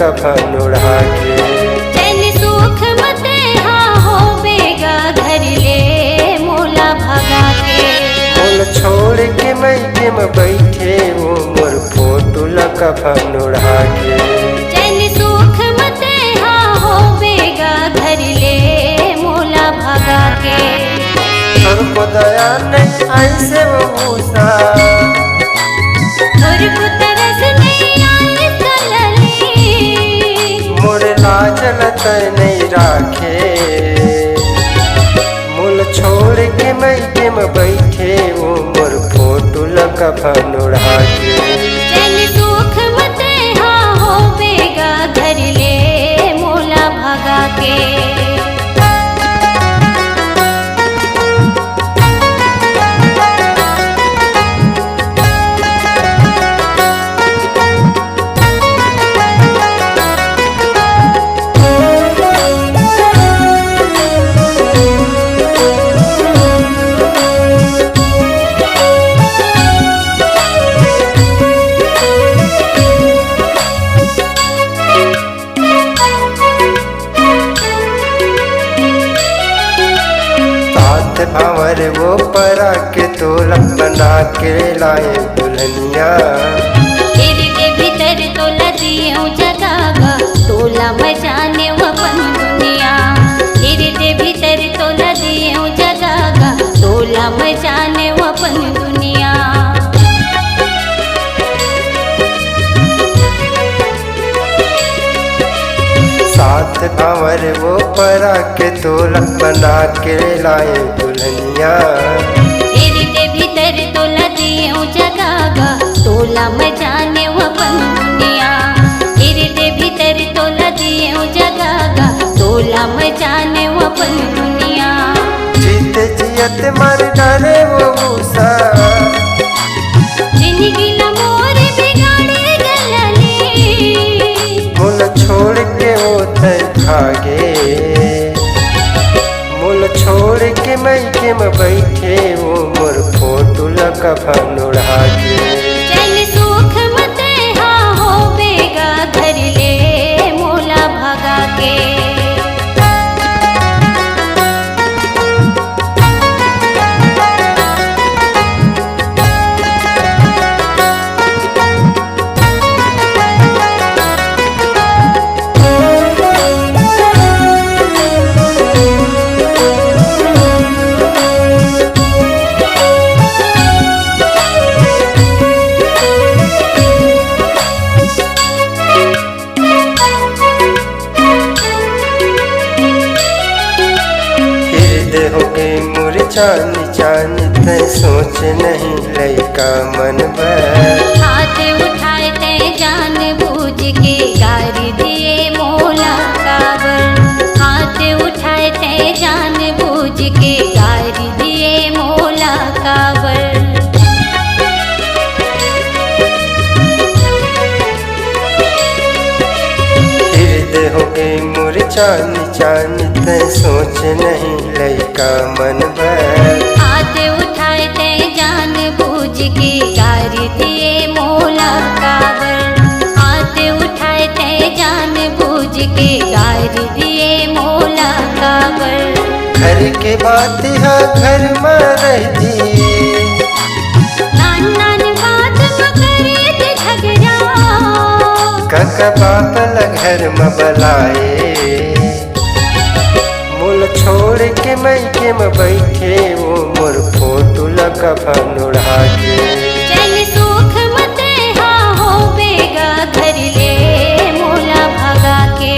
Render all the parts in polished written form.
कफन उड़ा के। चैन सुख मते हाँ होवेगा घर ले मोला भगा के। मोल छोड़ के मैके में बैठे वो मोर फोटो ला कफन उड़ा के। चैन सुख मते हाँ होवेगा घर ले मोला भगा के। हमको दया नहीं ऐसे वो भूसा, और को तरस नहीं आई कलली। मोर लाज लतय नहीं राखे। मोल छोड़ के मैके में बैठे वो मोर फोटो ला कफन उड़ा के। चैन सुख मते हाँ होवेगा घर ले मोला भगा के। भंवर वो परा के तोला बना के लाए दुल्हनिया। तेरे के भीतर तोला दियो जगागा तोला मचाने अपन दुनिया। तेरे के भीतर तोला दियो जगागा तोला मचाने अपन दुनिया। साथ भंवर वो परा के तोला बना के लाए दुल्हनिया। तेरे के भीतर तोला दियो जगागा तोला मचाने अपन दुनिया। तेरे के भीतर तोला दियो जगागा तोला मचाने अपन दुनिया। जीत जियत मर डरे वो मूसा, जिंदगी ला मोर बिगाड़े गलली। मोल छोड़ के वो थे भागे। मोल छोड़ के मैके में बैठे वो मोर फोटो ला कफन उड़ा के। चैन सुख मते हाँ होवेगा घर ले मोला भगा के। चानी चानी ते सोच नहीं लइका मन भर। हाथ उठाए ते जान बूझ के गारी दिए मोला काबर। हाथ उठाए ते जान बूझ के गारी दिए मोला काबर। हृदय हो गई मोर चानी चानी ते सोच नहीं लइका मन भर। हाथ उठाए ते जान बूझ के गारी दिए मोला काबर। हाथ उठाए ते जान बूझ के गारी दिए मोला काबर। घर के बात है घर में रहती, नान नान बात करे ते झगड़ा। काका बाप ला घर में बलाए। मोल छोड़ के मैके में बैठे वो मोर फोटो ला कफन उड़ा के। चैन सुख मते हाँ होवेगा घर ले मोला भगा के।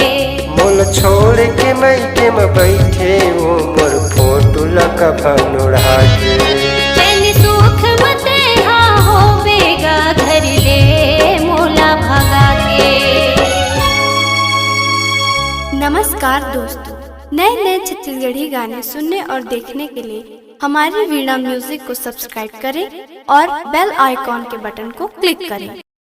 मोल छोड़ के मैके में बैठे वो मोर फोटो ला कफन उड़ा के। चैन सुख मते हाँ होवेगा घर ले मोला भगा के। नमस्कार दोस्तों, नए नए छत्तीसगढ़ी गाने सुनने और देखने के लिए हमारी वीणा म्यूजिक को सब्सक्राइब करें और बेल आइकॉन के बटन को क्लिक करें।